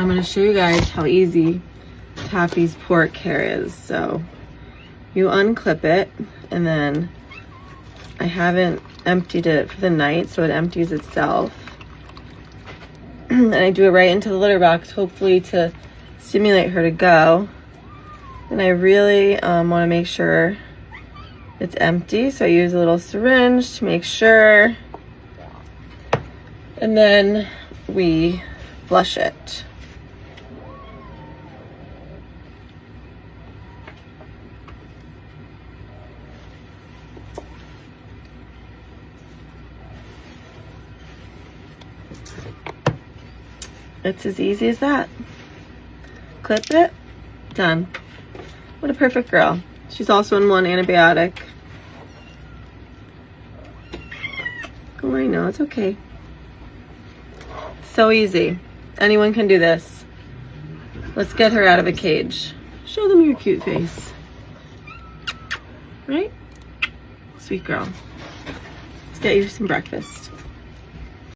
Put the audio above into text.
I'm gonna show you guys how easy Taffy's pork hair is. So you unclip it, and then I haven't emptied it for the night, so it empties itself. And I do it right into the litter box, hopefully to stimulate her to go. And I really want to make sure it's empty, so I use a little syringe to make sure. And then we flush it. It's as easy as that. Clip it, done. What a perfect girl. She's also on 1 antibiotic. Oh, I know, it's okay. So easy. Anyone can do this. Let's get her out of a cage. Show them your cute face. Right? Sweet girl. Let's get you some breakfast.